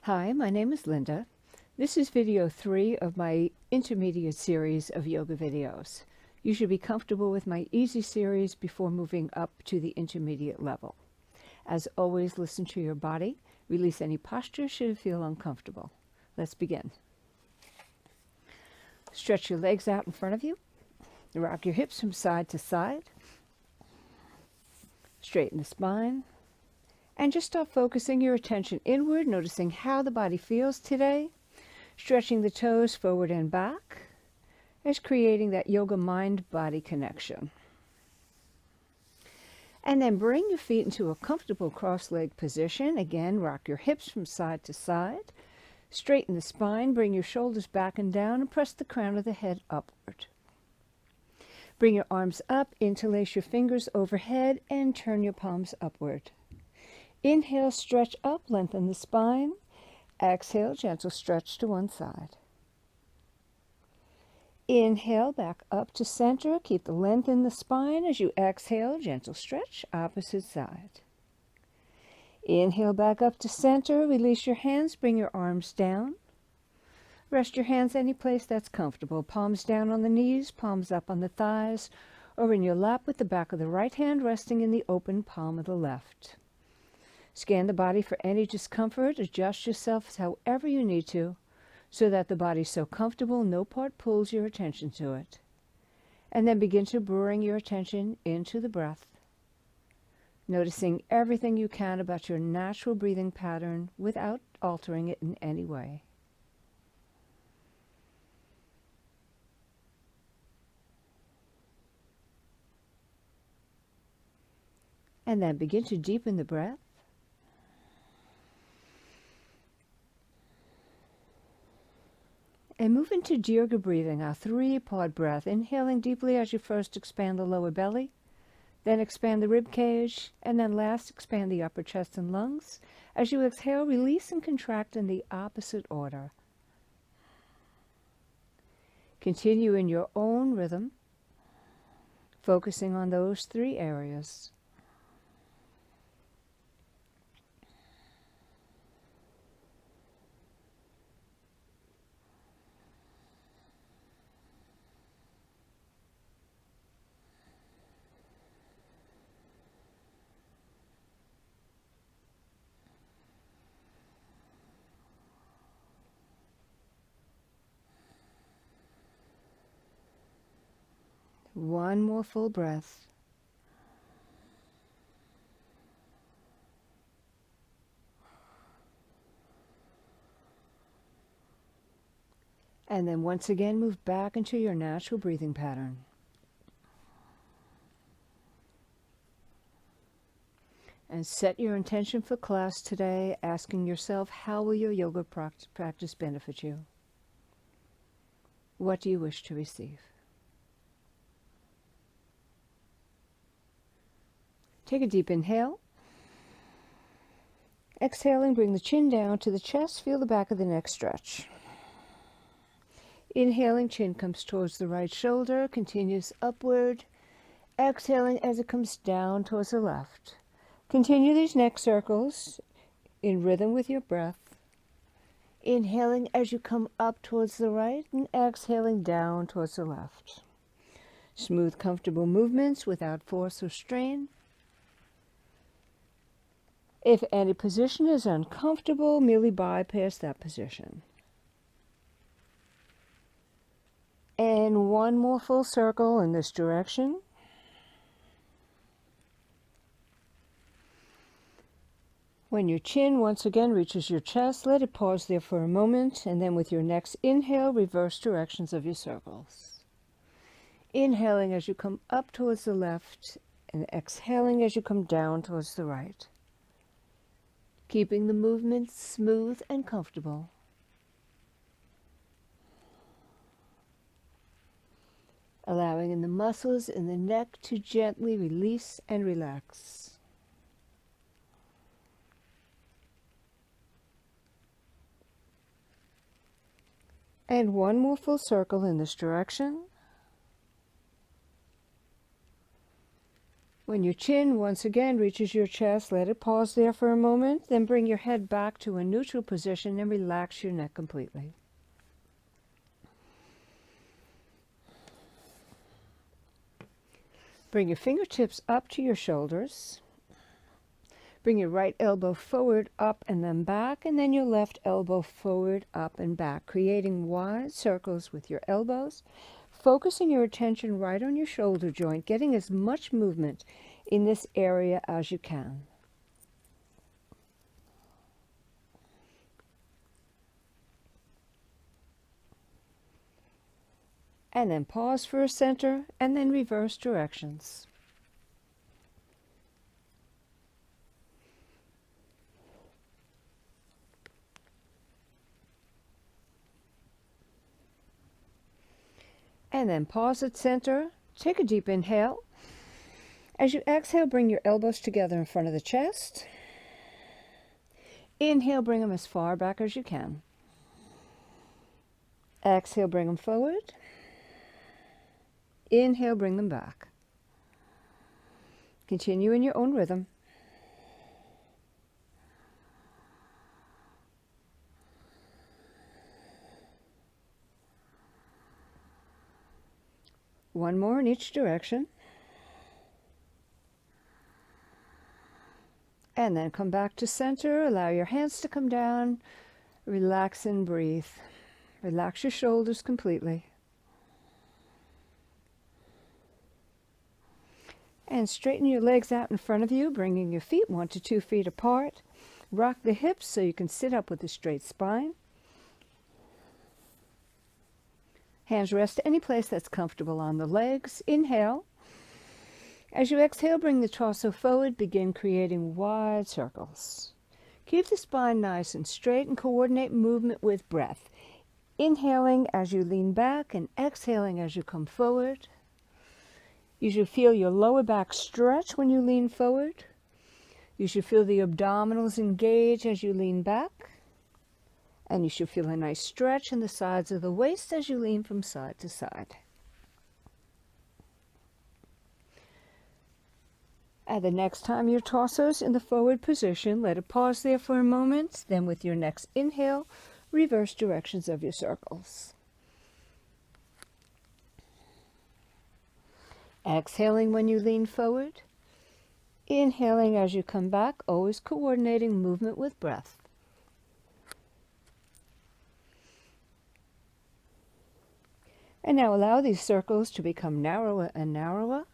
Hi, my name is Linda. This is video 3 of my intermediate series of yoga videos. You should be comfortable with my easy series before moving up to the intermediate level. As always, listen to your body. Release any posture should it feel uncomfortable. Let's begin. Stretch your legs out in front of you. Rock your hips from side to side. Straighten the spine. And just start focusing your attention inward, noticing how the body feels today, stretching the toes forward and back, as creating that yoga mind-body connection. And then bring your feet into a comfortable cross-leg position. Again, rock your hips from side to side. Straighten the spine, bring your shoulders back and down, and press the crown of the head upward. Bring your arms up, interlace your fingers overhead, and turn your palms upward. Inhale, stretch up, lengthen the spine. Exhale, gentle stretch to one side. Inhale, back up to center. Keep the length in the spine. As you exhale, gentle stretch, opposite side. Inhale, back up to center. Release your hands, bring your arms down. Rest your hands any place that's comfortable. Palms down on the knees, palms up on the thighs, or in your lap with the back of the right hand resting in the open palm of the left. Scan the body for any discomfort. Adjust yourself however you need to, so that the body's so comfortable no part pulls your attention to it. And then begin to bring your attention into the breath, noticing everything you can about your natural breathing pattern without altering it in any way. And then begin to deepen the breath. And move into Dirga breathing, our 3-part breath, inhaling deeply as you first expand the lower belly, then expand the rib cage, and then last expand the upper chest and lungs. As you exhale, release and contract in the opposite order. Continue in your own rhythm, focusing on those 3 areas. One more full breath. And then once again, move back into your natural breathing pattern. And set your intention for class today, asking yourself, how will your yoga practice benefit you? What do you wish to receive? Take a deep inhale. Exhaling, bring the chin down to the chest. Feel the back of the neck stretch. Inhaling, chin comes towards the right shoulder, continues upward. Exhaling as it comes down towards the left. Continue these neck circles in rhythm with your breath. Inhaling as you come up towards the right and exhaling down towards the left. Smooth, comfortable movements without force or strain. If any position is uncomfortable, merely bypass that position. And one more full circle in this direction. When your chin once again reaches your chest, let it pause there for a moment, and then with your next inhale, reverse directions of your circles. Inhaling as you come up towards the left, and exhaling as you come down towards the right. Keeping the movement smooth and comfortable. Allowing in the muscles in the neck to gently release and relax. And one more full circle in this direction. When your chin once again reaches your chest, let it pause there for a moment, then bring your head back to a neutral position and relax your neck completely. Bring your fingertips up to your shoulders. Bring your right elbow forward, up, and then back, and then your left elbow forward, up, and back, creating wide circles with your elbows, focusing your attention right on your shoulder joint, getting as much movement in this area as you can. And then pause for a center, and then reverse directions. And then pause at center. Take a deep inhale. As you exhale, bring your elbows together in front of the chest. Inhale, bring them as far back as you can. Exhale, bring them forward. Inhale, bring them back. Continue in your own rhythm. One more in each direction. And then come back to center. Allow your hands to come down. Relax and breathe. Relax your shoulders completely. And straighten your legs out in front of you, bringing your feet 1 to 2 feet apart. Rock the hips so you can sit up with a straight spine. Hands rest any place that's comfortable on the legs. Inhale. As you exhale, bring the torso forward. Begin creating wide circles. Keep the spine nice and straight and coordinate movement with breath. Inhaling as you lean back and exhaling as you come forward. You should feel your lower back stretch when you lean forward. You should feel the abdominals engage as you lean back. And you should feel a nice stretch in the sides of the waist as you lean from side to side. And the next time your torso's in the forward position, let it pause there for a moment. Then with your next inhale, reverse directions of your circles. Exhaling when you lean forward. Inhaling as you come back, always coordinating movement with breath. And now allow these circles to become narrower and narrower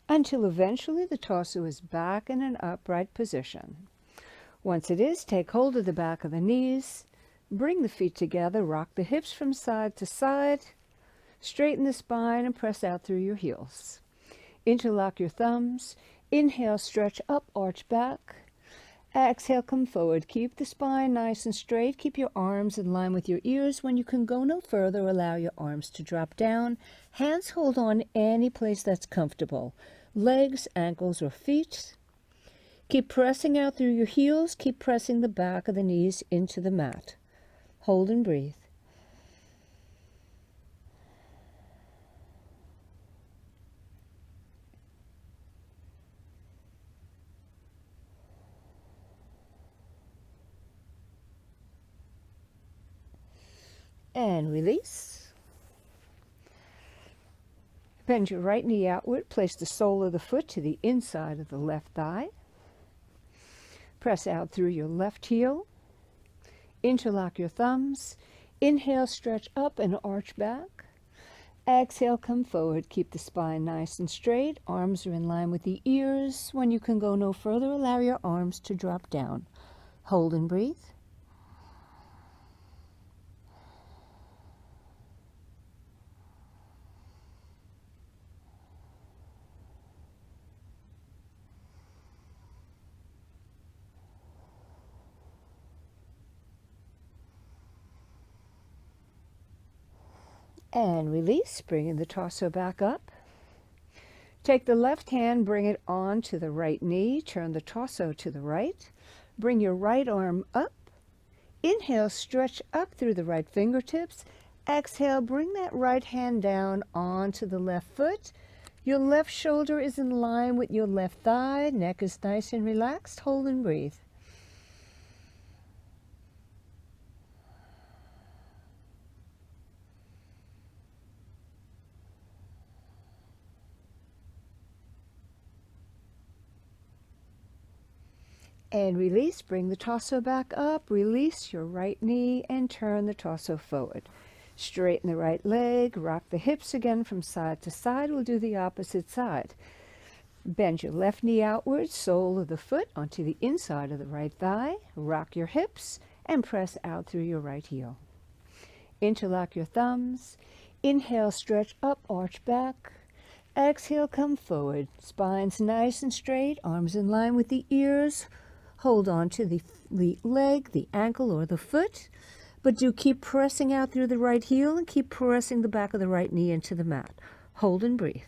until eventually the torso is back in an upright position. Once it is, take hold of the back of the knees, bring the feet together, rock the hips from side to side, straighten the spine and press out through your heels. Interlock your thumbs, inhale, stretch up, arch back. Exhale, come forward. Keep the spine nice and straight. Keep your arms in line with your ears. When you can go no further, allow your arms to drop down. Hands hold on any place that's comfortable. Legs, ankles, or feet. Keep pressing out through your heels. Keep pressing the back of the knees into the mat. Hold and breathe. And release. Bend your right knee outward. Place the sole of the foot to the inside of the left thigh. Press out through your left heel. Interlock your thumbs. Inhale, stretch up and arch back. Exhale, come forward. Keep the spine nice and straight. Arms are in line with the ears. When you can go no further, allow your arms to drop down. Hold and breathe. And release, bringing the torso back up. Take the left hand, bring it on to the right knee. Turn the torso to the right. Bring your right arm up. Inhale, stretch up through the right fingertips. Exhale, bring that right hand down onto the left foot. Your left shoulder is in line with your left thigh. Neck is nice and relaxed. Hold and breathe. And release. Bring the torso back up. Release your right knee and turn the torso forward. Straighten the right leg. Rock the hips again from side to side. We'll do the opposite side. Bend your left knee outward, sole of the foot onto the inside of the right thigh. Rock your hips and press out through your right heel. Interlock your thumbs. Inhale, stretch up, arch back. Exhale, come forward. Spine's nice and straight, arms in line with the ears. Hold on to the leg, the ankle, or the foot. But do keep pressing out through the right heel and keep pressing the back of the right knee into the mat. Hold and breathe.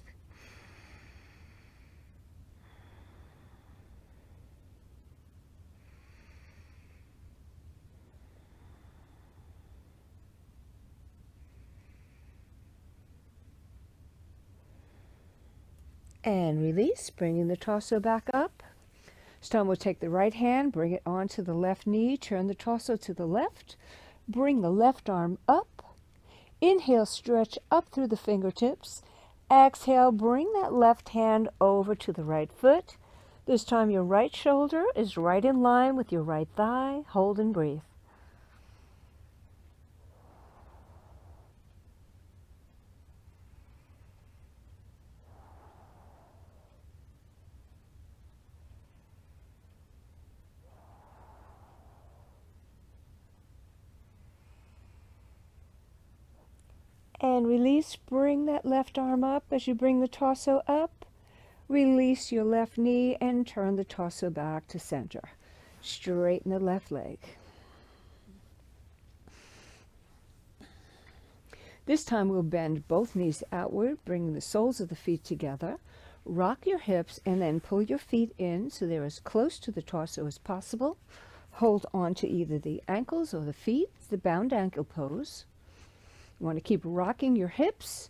And release, bringing the torso back up. This time we'll take the right hand, bring it onto the left knee, turn the torso to the left. Bring the left arm up. Inhale, stretch up through the fingertips. Exhale, bring that left hand over to the right foot. This time your right shoulder is right in line with your right thigh. Hold and breathe. And release, bring that left arm up as you bring the torso up. Release your left knee and turn the torso back to center. Straighten the left leg. This time we'll bend both knees outward, bring the soles of the feet together. Rock your hips and then pull your feet in so they're as close to the torso as possible. Hold on to either the ankles or the feet, the bound ankle pose. You want to keep rocking your hips.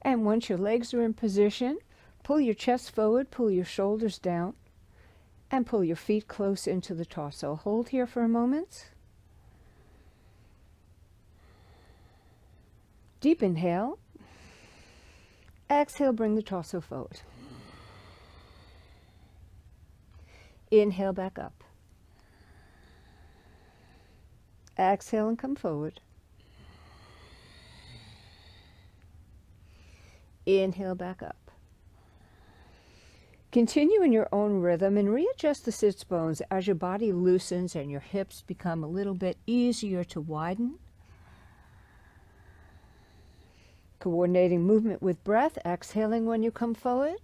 And once your legs are in position, pull your chest forward, pull your shoulders down, and pull your feet close into the torso. Hold here for a moment. Deep inhale. Exhale, bring the torso forward. Inhale back up. Exhale and come forward. Inhale back up. Continue in your own rhythm and readjust the sits bones as your body loosens and your hips become a little bit easier to widen. Coordinating movement with breath, exhaling when you come forward.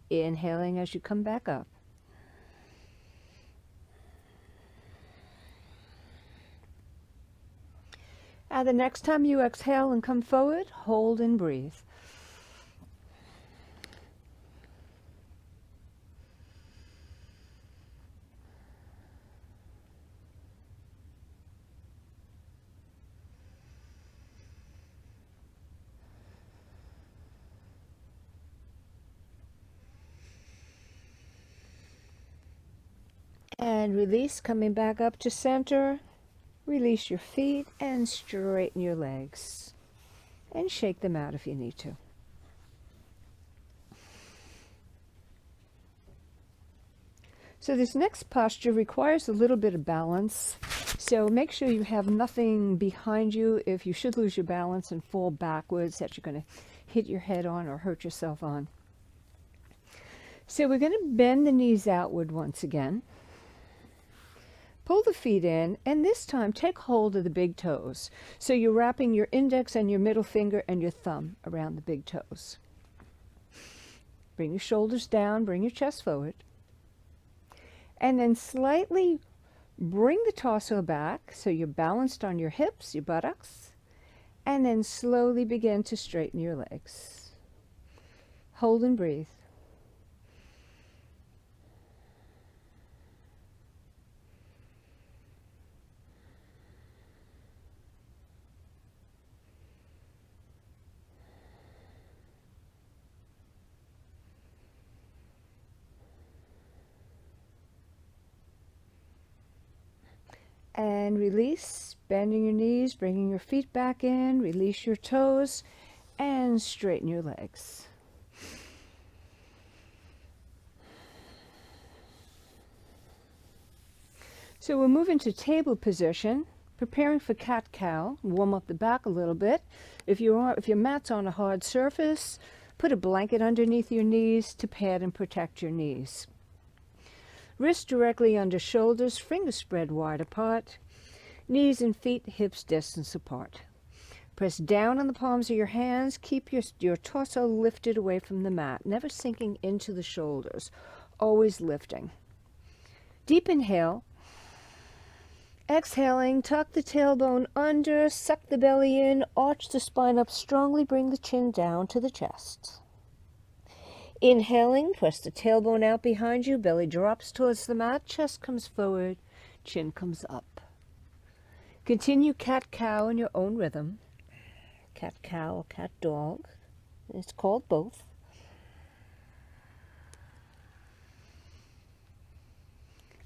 Inhaling as you come back up. And the next time you exhale and come forward, hold and breathe. And release, coming back up to center. Release your feet and straighten your legs. And shake them out if you need to. So this next posture requires a little bit of balance. So make sure you have nothing behind you if you should lose your balance and fall backwards that you're going to hit your head on or hurt yourself on. So we're going to bend the knees outward once again. Pull the feet in, and this time take hold of the big toes. So you're wrapping your index and your middle finger and your thumb around the big toes. Bring your shoulders down, bring your chest forward. And then slightly bring the torso back so you're balanced on your hips, your buttocks. And then slowly begin to straighten your legs. Hold and breathe. And release, bending your knees, bringing your feet back in, release your toes, and straighten your legs. So we'll move into table position, preparing for cat-cow. Warm up the back a little bit. If your mat's on a hard surface, put a blanket underneath your knees to pad and protect your knees. Wrists directly under shoulders, fingers spread wide apart. Knees and feet, hips distance apart. Press down on the palms of your hands. Keep your torso lifted away from the mat, never sinking into the shoulders, always lifting. Deep inhale. Exhaling, tuck the tailbone under, suck the belly in, arch the spine up strongly, bring the chin down to the chest. Inhaling, press the tailbone out behind you, belly drops towards the mat, chest comes forward, chin comes up. Continue cat-cow in your own rhythm. Cat-cow or cat-dog. It's called both.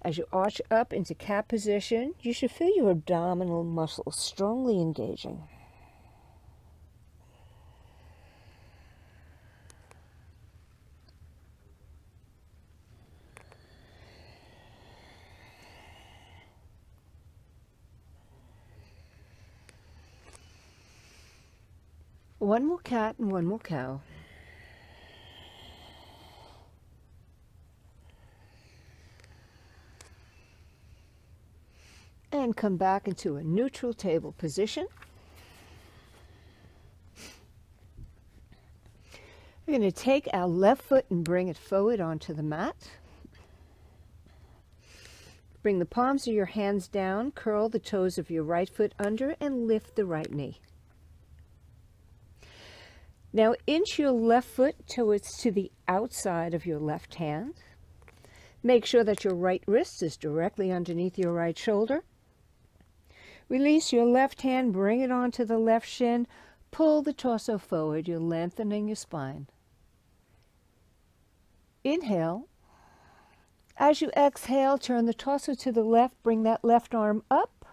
As you arch up into cat position, you should feel your abdominal muscles strongly engaging. One more cat and one more cow. And come back into a neutral table position. We're going to take our left foot and bring it forward onto the mat. Bring the palms of your hands down, curl the toes of your right foot under, and lift the right knee. Now inch your left foot to the outside of your left hand. Make sure that your right wrist is directly underneath your right shoulder. Release your left hand, bring it onto the left shin. Pull the torso forward, you're lengthening your spine. Inhale. As you exhale, turn the torso to the left, bring that left arm up.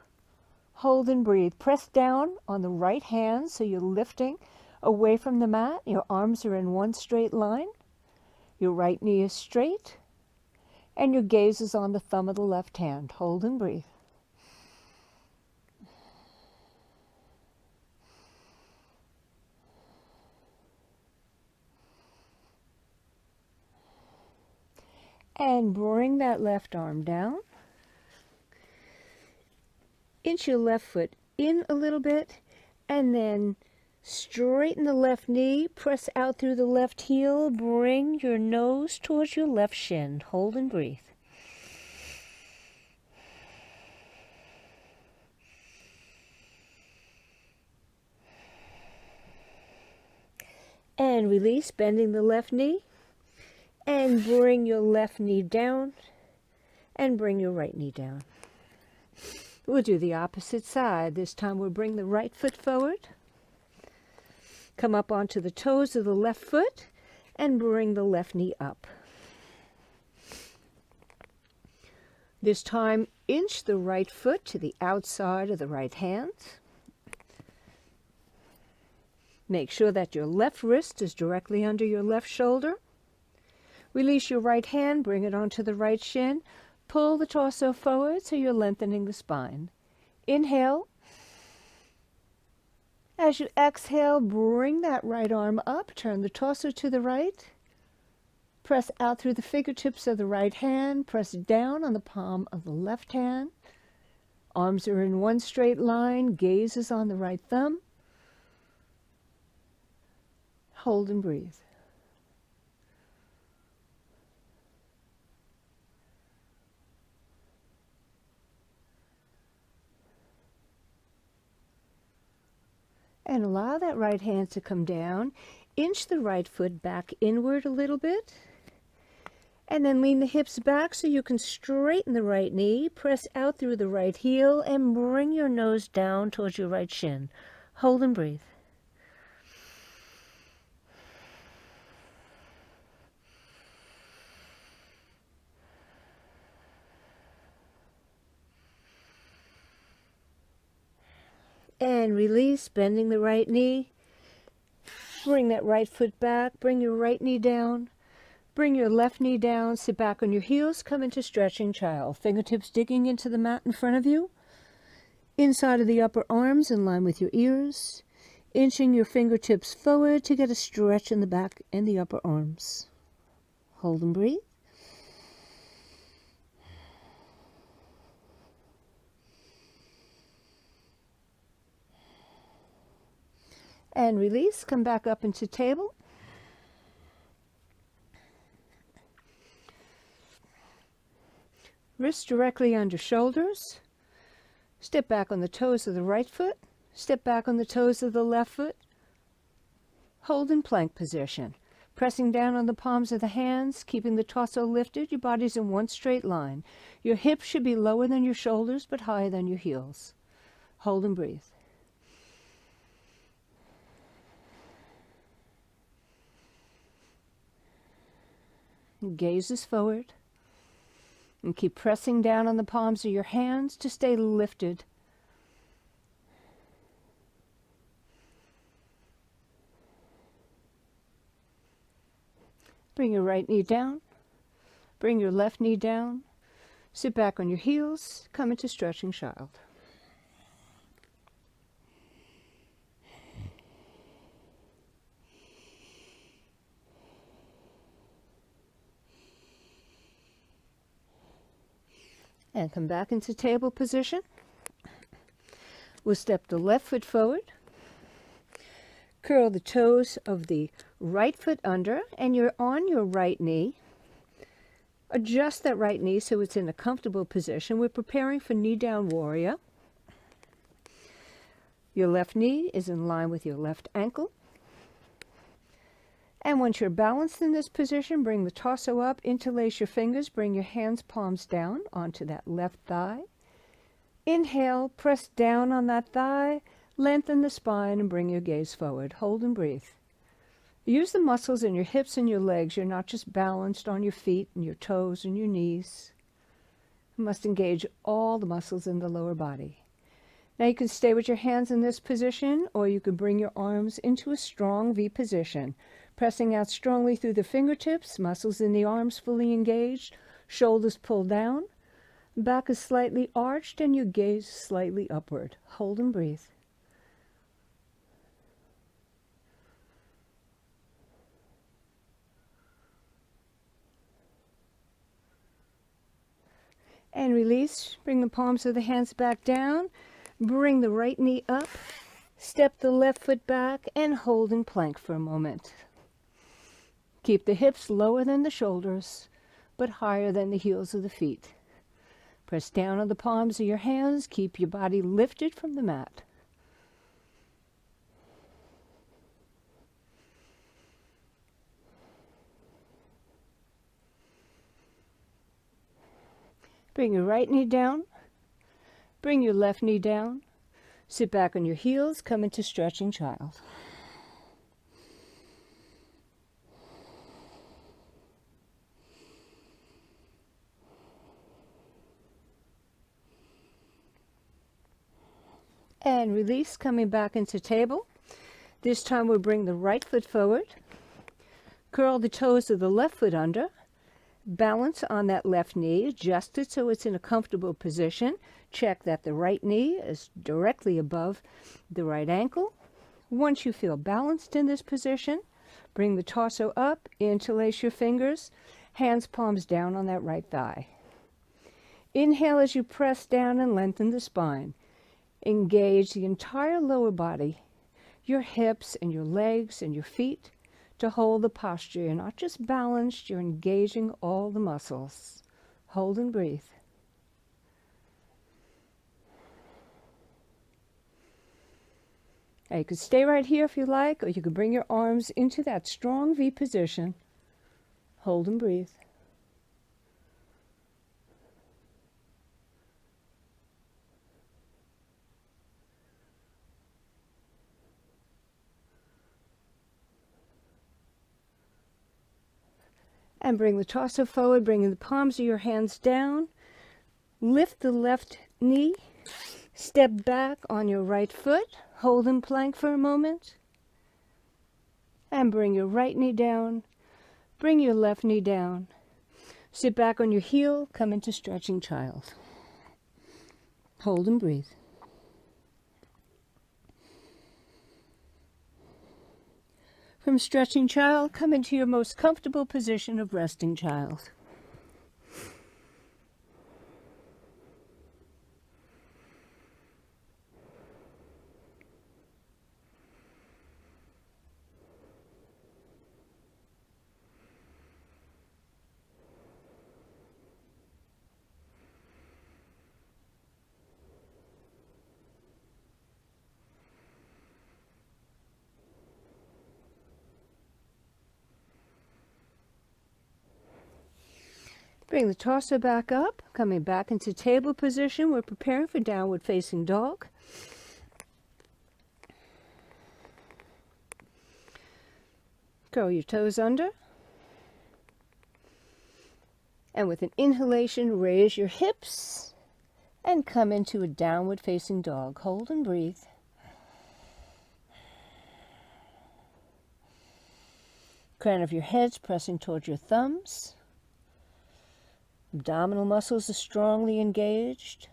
Hold and breathe. Press down on the right hand so you're lifting away from the mat. Your arms are in one straight line. Your right knee is straight. And your gaze is on the thumb of the left hand. Hold and breathe. And bring that left arm down. Inch your left foot in a little bit, and then straighten the left knee, press out through the left heel, bring your nose towards your left shin. Hold and breathe. And release, bending the left knee. And bring your left knee down, and bring your right knee down. We'll do the opposite side. This time we'll bring the right foot forward. Come up onto the toes of the left foot, and bring the left knee up. This time, inch the right foot to the outside of the right hand. Make sure that your left wrist is directly under your left shoulder. Release your right hand, bring it onto the right shin. Pull the torso forward so you're lengthening the spine. Inhale. As you exhale, bring that right arm up. Turn the torso to the right. Press out through the fingertips of the right hand. Press down on the palm of the left hand. Arms are in one straight line. Gaze is on the right thumb. Hold and breathe. And allow that right hand to come down. Inch the right foot back inward a little bit. And then lean the hips back so you can straighten the right knee. Press out through the right heel and bring your nose down towards your right shin. Hold and breathe. And release, bending the right knee. Bring that right foot back. Bring your right knee down. Bring your left knee down. Sit back on your heels. Come into stretching child. Fingertips digging into the mat in front of you. Inside of the upper arms in line with your ears. Inching your fingertips forward to get a stretch in the back and the upper arms. Hold and breathe. And release. Come back up into table. Wrists directly under shoulders. Step back on the toes of the right foot. Step back on the toes of the left foot. Hold in plank position. Pressing down on the palms of the hands, keeping the torso lifted. Your body's in one straight line. Your hips should be lower than your shoulders, but higher than your heels. Hold and breathe. Gaze is forward. And keep pressing down on the palms of your hands to stay lifted. Bring your right knee down. Bring your left knee down. Sit back on your heels. Come into stretching child. And come back into table position. We'll step the left foot forward. Curl the toes of the right foot under, and you're on your right knee. Adjust that right knee so it's in a comfortable position. We're preparing for knee down warrior. Your left knee is in line with your left ankle. And once you're balanced in this position, bring the torso up, interlace your fingers, bring your hands, palms down onto that left thigh. Inhale, press down on that thigh, lengthen the spine, and bring your gaze forward. Hold and breathe. Use the muscles in your hips and your legs. You're not just balanced on your feet and your toes and your knees. You must engage all the muscles in the lower body. Now you can stay with your hands in this position, or you can bring your arms into a strong V position. Pressing out strongly through the fingertips, muscles in the arms fully engaged, shoulders pulled down, back is slightly arched, and your gaze slightly upward. Hold and breathe. And release. Bring the palms of the hands back down. Bring the right knee up. Step the left foot back and hold in plank for a moment. Keep the hips lower than the shoulders, but higher than the heels of the feet. Press down on the palms of your hands. Keep your body lifted from the mat. Bring your right knee down. Bring your left knee down. Sit back on your heels. Come into stretching child. And release, coming back into table. This time we'll bring the right foot forward. Curl the toes of the left foot under. Balance on that left knee. Adjust it so it's in a comfortable position. Check that the right knee is directly above the right ankle. Once you feel balanced in this position, bring the torso up, interlace your fingers, hands, palms down on that right thigh. Inhale as you press down and lengthen the spine. Engage the entire lower body, your hips and your legs and your feet to hold the posture. You're not just balanced, you're engaging all the muscles. Hold and breathe. Now you could stay right here if you like, or you could bring your arms into that strong V position. Hold and breathe. And bring the torso forward, bringing the palms of your hands down. Lift the left knee. Step back on your right foot, hold in plank for a moment, and bring your right knee down, bring your left knee down. Sit back on your heel, come into stretching child. Hold and breathe. From stretching child, come into your most comfortable position of resting child. Bring the torso back up, coming back into table position. We're preparing for downward facing dog. Curl your toes under. And with an inhalation, raise your hips and come into a downward facing dog. Hold and breathe. Crown of your head's pressing towards your thumbs. Abdominal muscles are strongly engaged.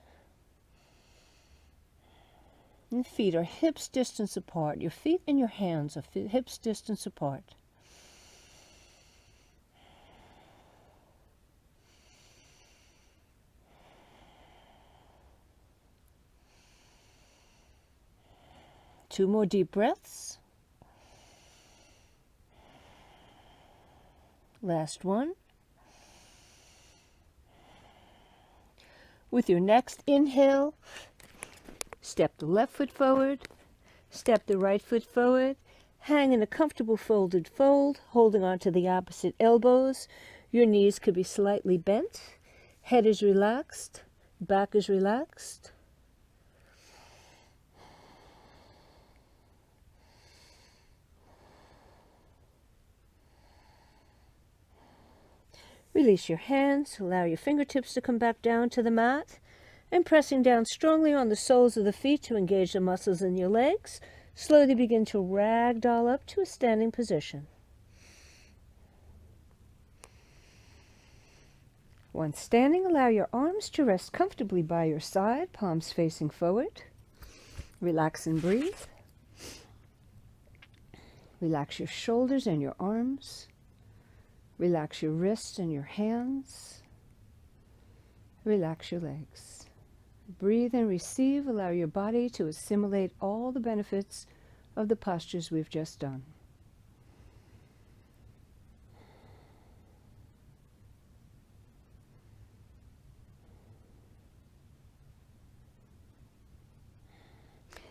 And feet are hips distance apart. Your feet and your hands are hips distance apart. Two more deep breaths. Last one. With your next inhale, step the left foot forward, step the right foot forward, hang in a comfortable folded fold, holding on to the opposite elbows. Your knees could be slightly bent, head is relaxed, back is relaxed. Release your hands, allow your fingertips to come back down to the mat, and pressing down strongly on the soles of the feet to engage the muscles in your legs, slowly begin to ragdoll up to a standing position. Once standing, allow your arms to rest comfortably by your side, palms facing forward. Relax and breathe. Relax your shoulders and your arms. Relax your wrists and your hands. Relax your legs. Breathe and receive. Allow your body to assimilate all the benefits of the postures we've just done.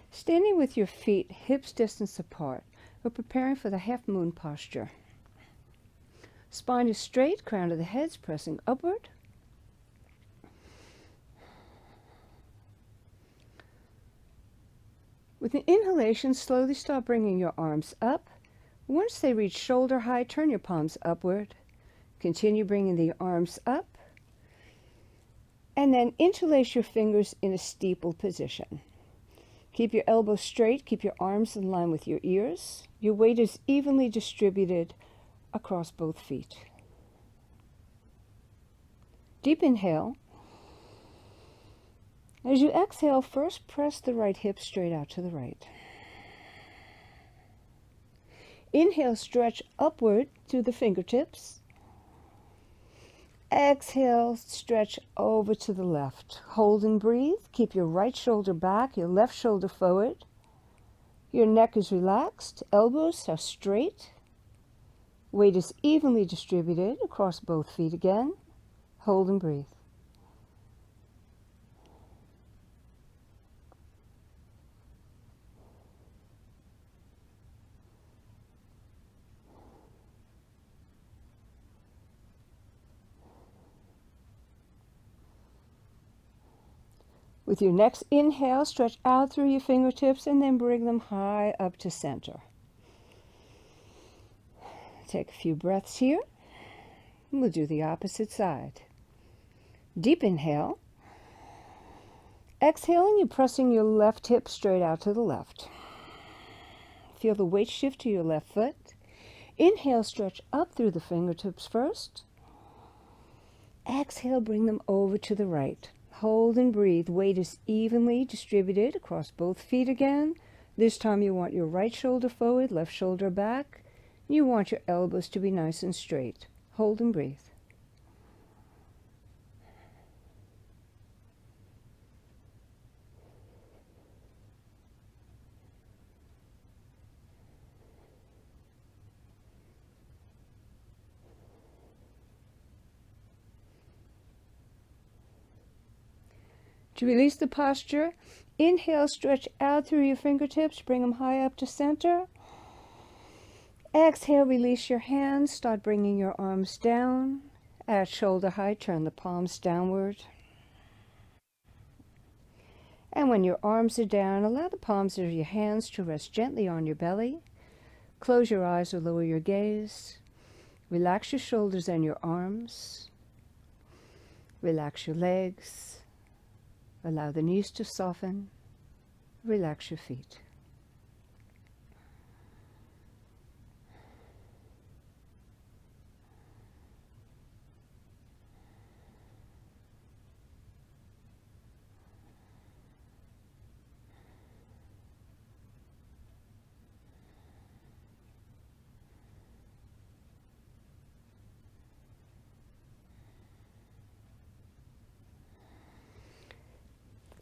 Standing with your feet hips distance apart, we're preparing for the half moon posture. Spine is straight, crown of the head's pressing upward. With an inhalation, slowly start bringing your arms up. Once they reach shoulder height, turn your palms upward. Continue bringing the arms up. And then interlace your fingers in a steeple position. Keep your elbows straight, keep your arms in line with your ears. Your weight is evenly distributed across both feet. Deep inhale. As you exhale, first press the right hip straight out to the right. Inhale, stretch upward to the fingertips. Exhale, stretch over to the left. Hold and breathe. Keep your right shoulder back, your left shoulder forward. Your neck is relaxed, elbows are straight. Weight is evenly distributed across both feet again. Hold and breathe. With your next inhale, stretch out through your fingertips and then bring them high up to center. Take a few breaths here. And we'll do the opposite side. Deep inhale. Exhaling, you're pressing your left hip straight out to the left. Feel the weight shift to your left foot. Inhale, stretch up through the fingertips first. Exhale, bring them over to the right. Hold and breathe. Weight is evenly distributed across both feet again. This time you want your right shoulder forward, left shoulder back. You want your elbows to be nice and straight. Hold and breathe. To release the posture, inhale, stretch out through your fingertips, bring them high up to center. Exhale, release your hands, start bringing your arms down. At shoulder height, turn the palms downward. And when your arms are down, allow the palms of your hands to rest gently on your belly. Close your eyes or lower your gaze. Relax your shoulders and your arms. Relax your legs. Allow the knees to soften. Relax your feet.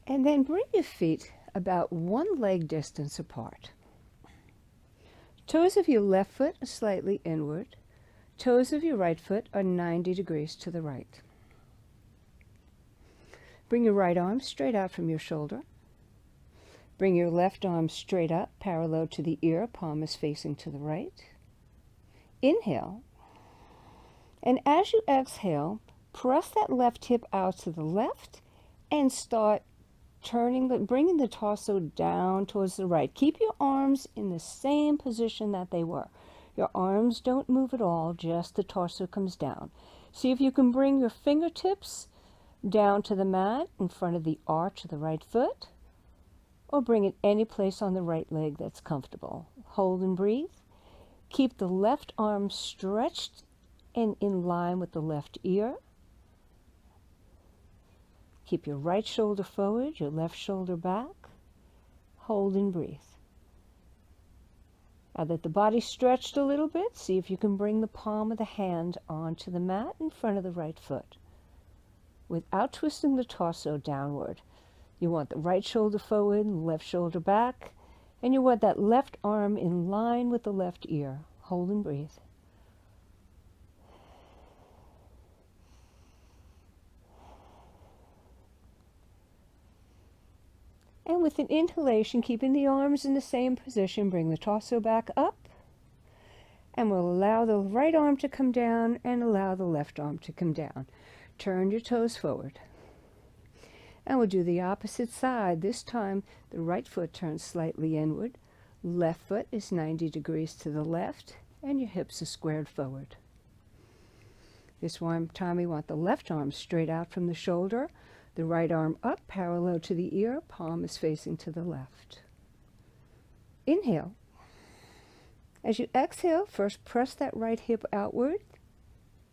And then bring your feet about one leg distance apart. Toes of your left foot are slightly inward. Toes of your right foot are 90 degrees to the right. Bring your right arm straight out from your shoulder. Bring your left arm straight up, parallel to the ear, palm is facing to the right. Inhale. And as you exhale, press that left hip out to the left and start bringing the torso down towards the right. Keep your arms in the same position that they were. Your arms don't move at all, just the torso comes down. See if you can bring your fingertips down to the mat in front of the arch of the right foot, or bring it any place on the right leg that's comfortable. Hold and breathe. Keep the left arm stretched and in line with the left ear. Keep your right shoulder forward, your left shoulder back. Hold and breathe. Now that the body's stretched a little bit, see if you can bring the palm of the hand onto the mat in front of the right foot without twisting the torso downward. You want the right shoulder forward, left shoulder back, and you want that left arm in line with the left ear. Hold and breathe. And with an inhalation, keeping the arms in the same position, bring the torso back up. And we'll allow the right arm to come down and allow the left arm to come down. Turn your toes forward. And we'll do the opposite side. This time, the right foot turns slightly inward. Left foot is 90 degrees to the left, and your hips are squared forward. This time we want the left arm straight out from the shoulder. The right arm up, parallel to the ear, palm is facing to the left. Inhale. As you exhale, first press that right hip outward,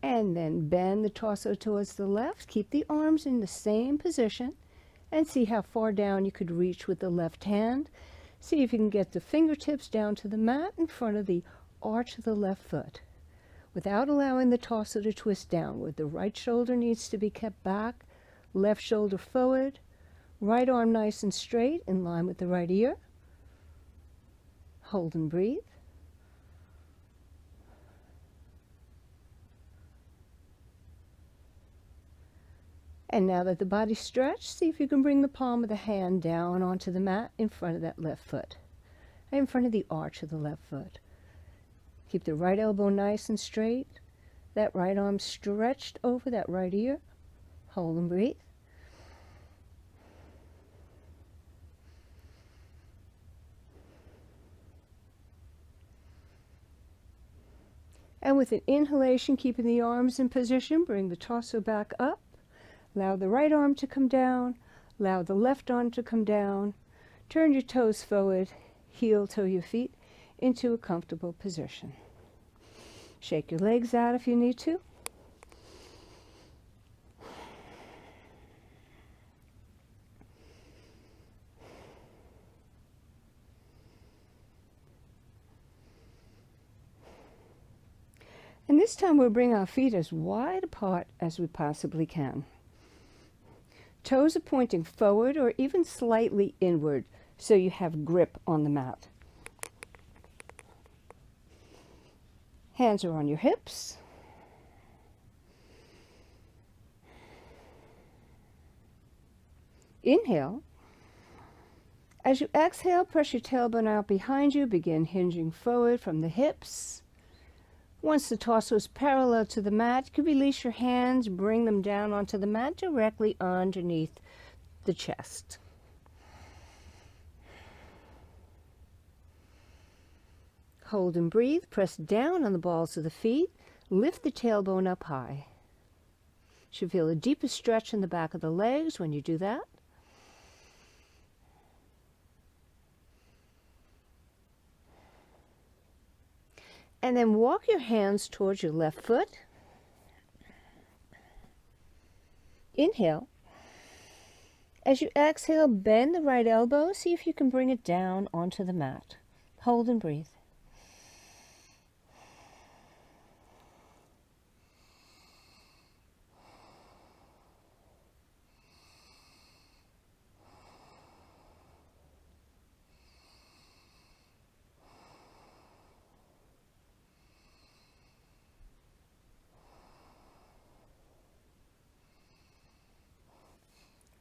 and then bend the torso towards the left. Keep the arms in the same position, and see how far down you could reach with the left hand. See if you can get the fingertips down to the mat in front of the arch of the left foot, without allowing the torso to twist downward. The right shoulder needs to be kept back. Left shoulder forward, right arm nice and straight in line with the right ear. Hold and breathe. And now that the body's stretched, see if you can bring the palm of the hand down onto the mat in front of that left foot, in front of the arch of the left foot. Keep the right elbow nice and straight, that right arm stretched over that right ear. Hold and breathe. And with an inhalation, keeping the arms in position, bring the torso back up. Allow the right arm to come down. Allow the left arm to come down. Turn your toes forward. Heel toe your feet into a comfortable position. Shake your legs out if you need to. And this time we'll bring our feet as wide apart as we possibly can. Toes are pointing forward or even slightly inward so you have grip on the mat. Hands are on your hips. Inhale. As you exhale, press your tailbone out behind you. Begin hinging forward from the hips. Once the torso is parallel to the mat, you can release your hands, bring them down onto the mat directly underneath the chest. Hold and breathe. Press down on the balls of the feet. Lift the tailbone up high. You should feel a deeper stretch in the back of the legs when you do that. And then walk your hands towards your left foot. Inhale. As you exhale, bend the right elbow. See if you can bring it down onto the mat. Hold and breathe.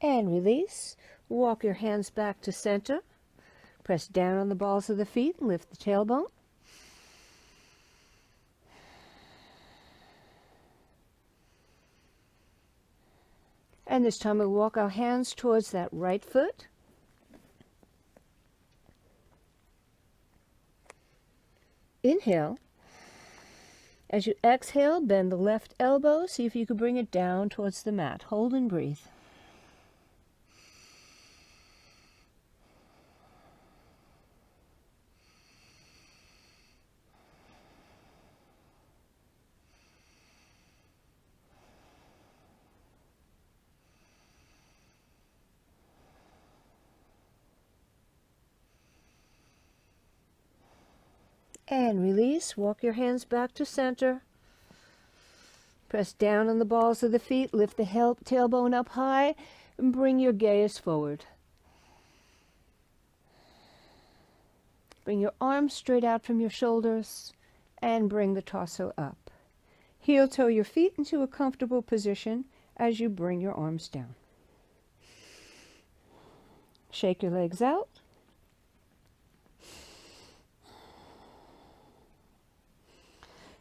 And release. Walk your hands back to center. Press down on the balls of the feet. Lift the tailbone. And this time we'll walk our hands towards that right foot. Inhale. As you exhale, bend the left elbow. See if you can bring it down towards the mat. Hold and breathe. And release. Walk your hands back to center. Press down on the balls of the feet. Lift the tailbone up high and bring your gaze forward. Bring your arms straight out from your shoulders and bring the torso up. Heel toe your feet into a comfortable position as you bring your arms down. Shake your legs out.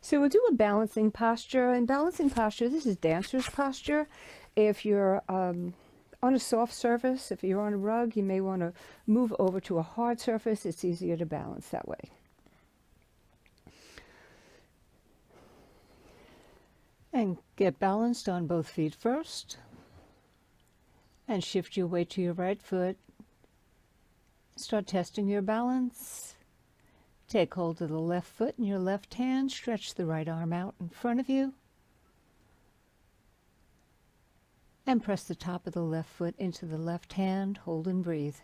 So we'll do a balancing posture. In balancing posture, this is dancer's posture. If you're on a soft surface, if you're on a rug, you may want to move over to a hard surface. It's easier to balance that way. And get balanced on both feet first. And shift your weight to your right foot. Start testing your balance. Take hold of the left foot in your left hand. Stretch the right arm out in front of you. And press the top of the left foot into the left hand. Hold and breathe.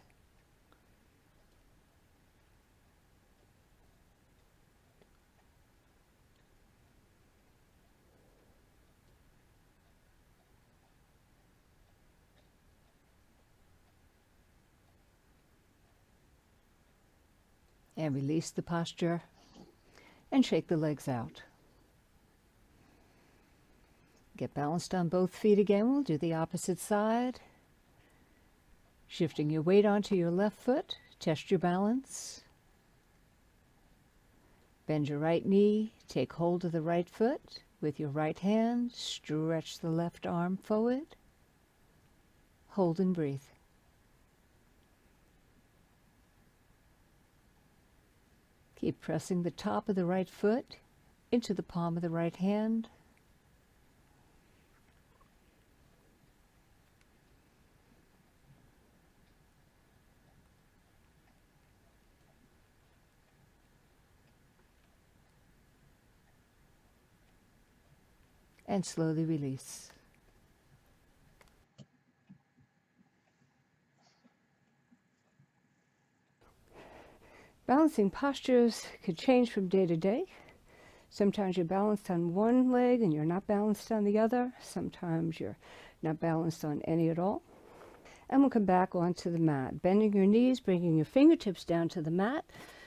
And release the posture and shake the legs out. Get balanced on both feet again. We'll do the opposite side. Shifting your weight onto your left foot. Test your balance. Bend your right knee. Take hold of the right foot with your right hand. Stretch the left arm forward. Hold and breathe. Keep pressing the top of the right foot into the palm of the right hand. and slowly release. Balancing postures could change from day to day. Sometimes you're balanced on one leg and you're not balanced on the other. Sometimes you're not balanced on any at all. And we'll come back onto the mat. Bending your knees, bringing your fingertips down to the mat.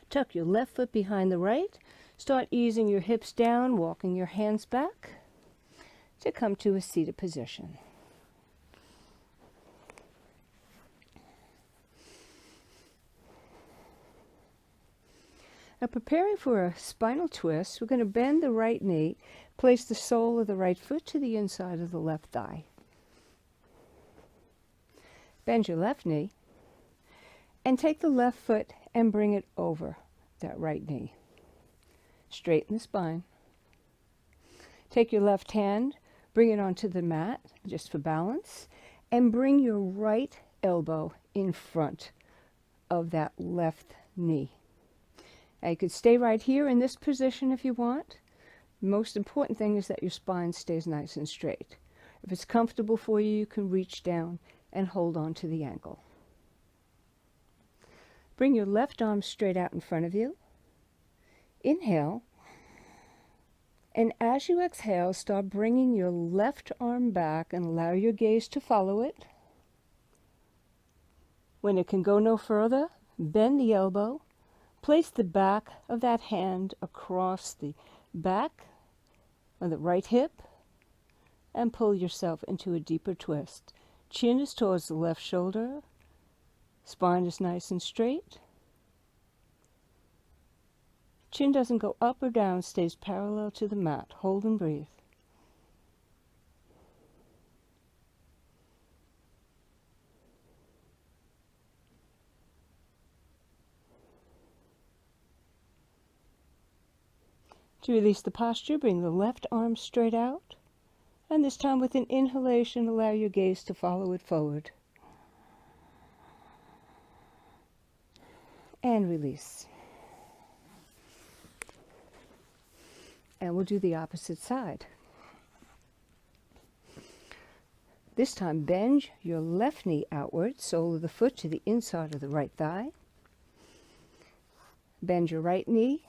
Tuck your left foot behind the right. Start easing your hips down, walking your hands back to come to a seated position. Now, preparing for a spinal twist, we're going to bend the right knee, place the sole of the right foot to the inside of the left thigh. Bend your left knee and take the left foot and bring it over that right knee. Straighten the spine. Take your left hand, bring it onto the mat just for balance, and bring your right elbow in front of that left knee. Now, you could stay right here in this position if you want. The most important thing is that your spine stays nice and straight. If it's comfortable for you, you can reach down and hold on to the ankle. Bring your left arm straight out in front of you. Inhale. And as you exhale, start bringing your left arm back and allow your gaze to follow it. When it can go no further, bend the elbow. Place the back of that hand across the back of the right hip and pull yourself into a deeper twist. Chin is towards the left shoulder. Spine is nice and straight. Chin doesn't go up or down, stays parallel to the mat. Hold and breathe. To release the posture, bring the left arm straight out. And this time with an inhalation, allow your gaze to follow it forward. And release. And we'll do the opposite side. This time, bend your left knee outward, sole of the foot to the inside of the right thigh. Bend your right knee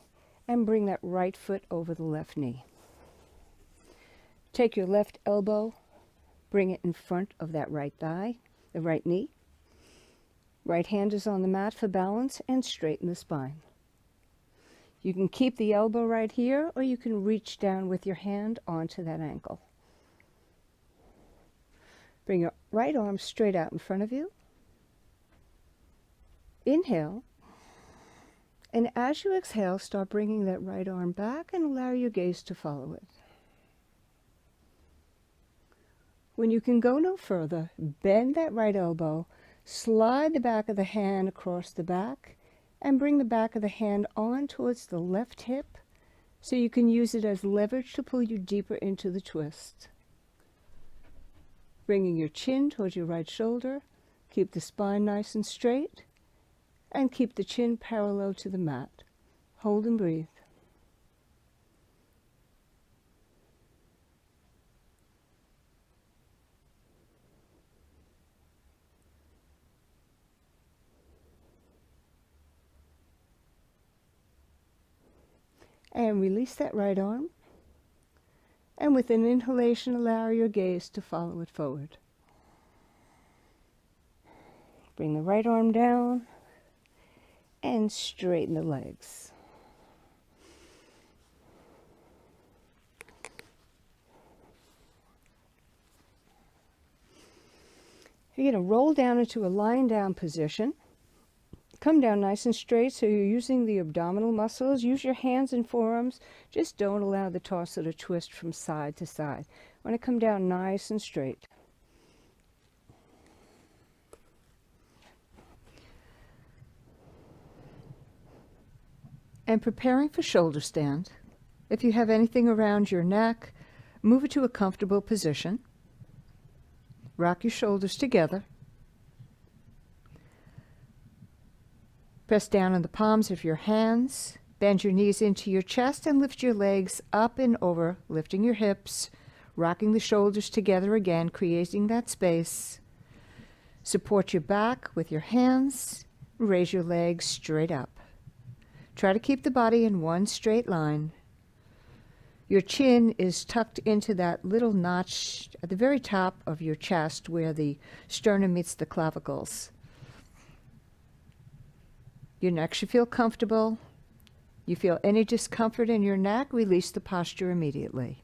and bring that right foot over the left knee. Take your left elbow, bring it in front of that right thigh, the right knee. Right hand is on the mat for balance and straighten the spine. You can keep the elbow right here, or you can reach down with your hand onto that ankle. Bring your right arm straight out in front of you. Inhale. And as you exhale, start bringing that right arm back and allow your gaze to follow it. When you can go no further, bend that right elbow, slide the back of the hand across the back, and bring the back of the hand on towards the left hip so you can use it as leverage to pull you deeper into the twist. Bringing your chin towards your right shoulder, keep the spine nice and straight, and keep the chin parallel to the mat. Hold and breathe. And release that right arm. And with an inhalation, allow your gaze to follow it forward. Bring the right arm down and straighten the legs. You're going to roll down into a lying down position. Come down nice and straight so you're using the abdominal muscles. Use your hands and forearms. Just don't allow the torso to twist from side to side. Want to come down nice and straight. And preparing for shoulder stand. If you have anything around your neck, move it to a comfortable position. Rock your shoulders together. Press down on the palms of your hands. Bend your knees into your chest and lift your legs up and over, lifting your hips. Rocking the shoulders together again, creating that space. Support your back with your hands. Raise your legs straight up. Try to keep the body in one straight line. Your chin is tucked into that little notch at the very top of your chest where the sternum meets the clavicles. Your neck should feel comfortable. You feel any discomfort in your neck, release the posture immediately.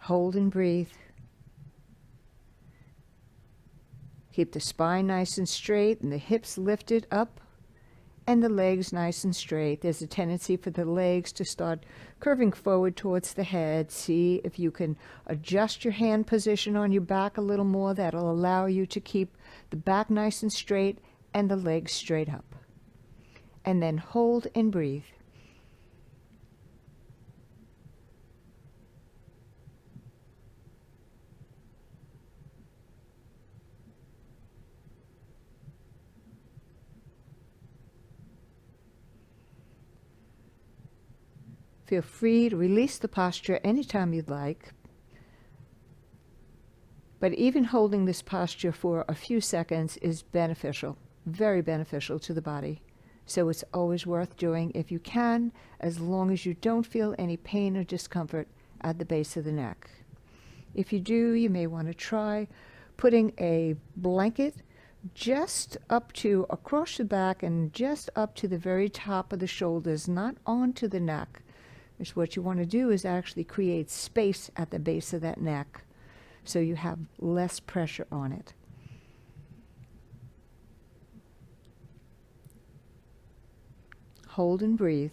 Hold and breathe. Keep the spine nice and straight and the hips lifted up and the legs nice and straight. There's a tendency for the legs to start curving forward towards the head. See if you can adjust your hand position on your back a little more. That'll allow you to keep the back nice and straight and the legs straight up. And then hold and breathe. Feel free to release the posture anytime you'd like. But even holding this posture for a few seconds is beneficial, very beneficial to the body. So it's always worth doing if you can, as long as you don't feel any pain or discomfort at the base of the neck. If you do, you may want to try putting a blanket just up to across the back and just up to the very top of the shoulders, not onto the neck. Because what you want to do is actually create space at the base of that neck so you have less pressure on it. Hold and breathe.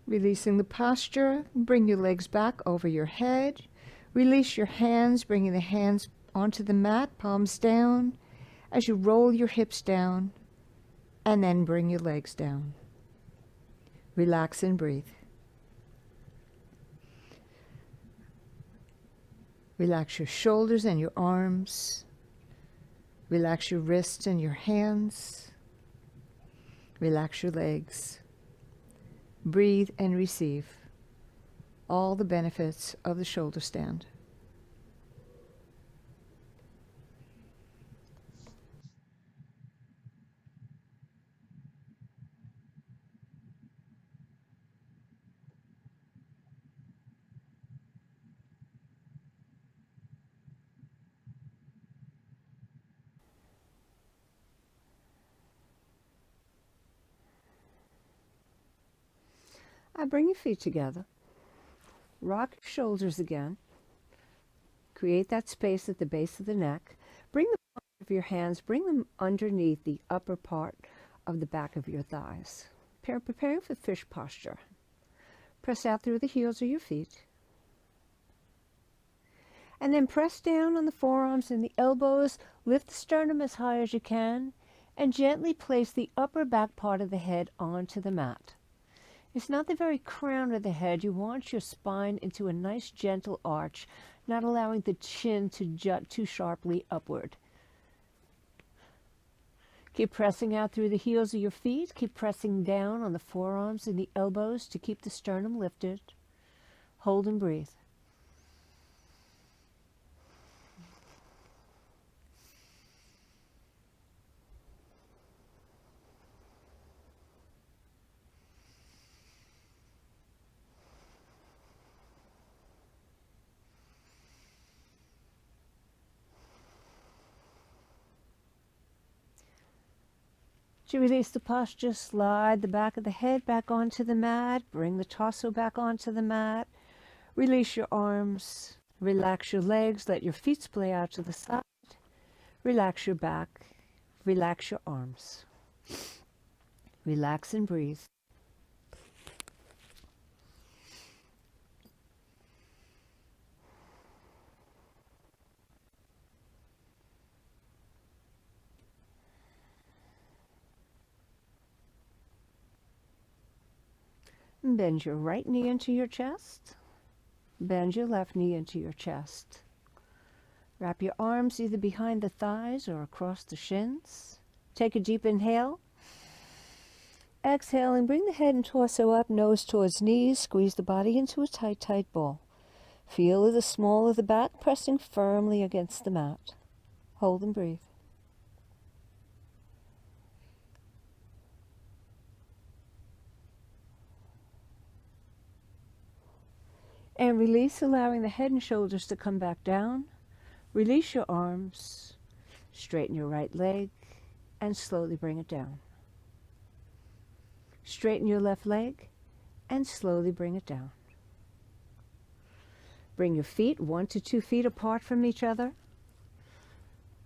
Releasing the posture, bring your legs back over your head. Release your hands, bringing the hands onto the mat, palms down, as you roll your hips down, and then bring your legs down. Relax and breathe. Relax your shoulders and your arms. Relax your wrists and your hands. Relax your legs. Breathe and receive all the benefits of the shoulder stand. Bring your feet together. Rock your shoulders again. Create that space at the base of the neck. Bring the palms of your hands, bring them underneath the upper part of the back of your thighs. Preparing for fish posture. Press out through the heels of your feet. And then press down on the forearms and the elbows. Lift the sternum as high as you can. And gently place the upper back part of the head onto the mat. It's not the very crown of the head. You want your spine into a nice gentle arch, not allowing the chin to jut too sharply upward. Keep pressing out through the heels of your feet. Keep pressing down on the forearms and the elbows to keep the sternum lifted. Hold and breathe. To release the posture, slide the back of the head back onto the mat. Bring the torso back onto the mat. Release your arms. Relax your legs. Let your feet splay out to the side. Relax your back. Relax your arms. Relax and breathe. Bend your right knee into your chest. Bend your left knee into your chest. Wrap your arms either behind the thighs or across the shins. Take a deep inhale. Exhale and bring the head and torso up, nose towards knees. Squeeze the body into a tight, tight ball. Feel the small of the back pressing firmly against the mat. Hold and breathe. And release, allowing the head and shoulders to come back down. Release your arms. Straighten your right leg and slowly bring it down. Straighten your left leg and slowly bring it down. Bring your feet 1 to 2 feet apart from each other.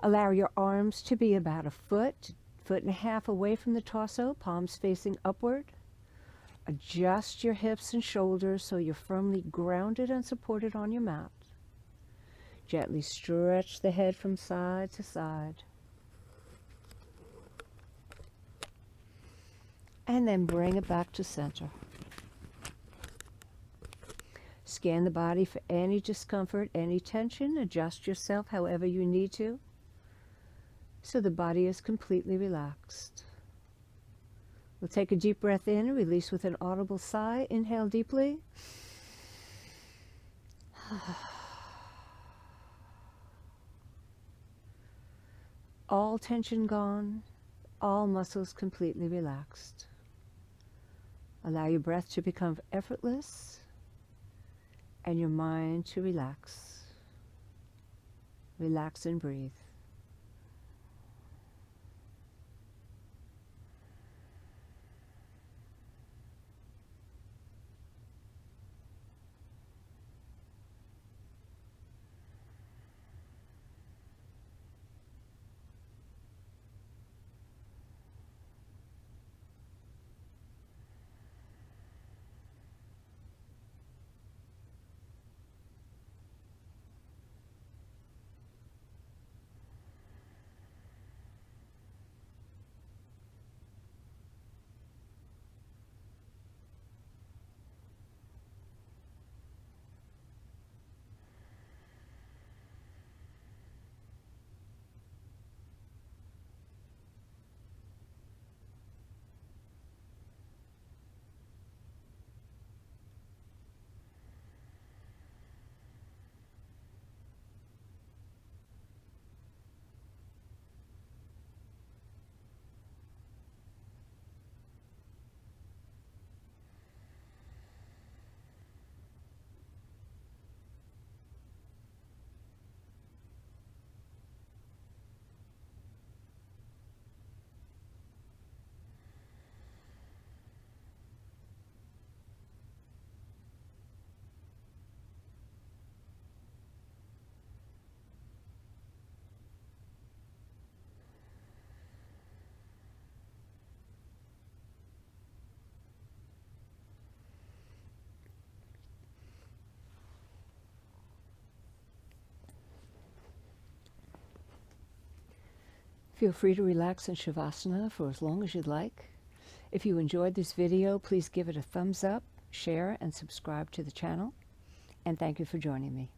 Allow your arms to be about a foot, foot and a half away from the torso, palms facing upward. Adjust your hips and shoulders so you're firmly grounded and supported on your mat. Gently stretch the head from side to side. And then bring it back to center. Scan the body for any discomfort, any tension. Adjust yourself however you need to, so the body is completely relaxed. We'll take a deep breath in and release with an audible sigh. Inhale deeply. All tension gone, all muscles completely relaxed. Allow your breath to become effortless and your mind to relax. Relax and breathe. Feel free to relax in Shivasana for as long as you'd like. If you enjoyed this video, please give it a thumbs up, share, and subscribe to the channel. And thank you for joining me.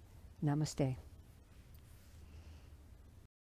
Namaste.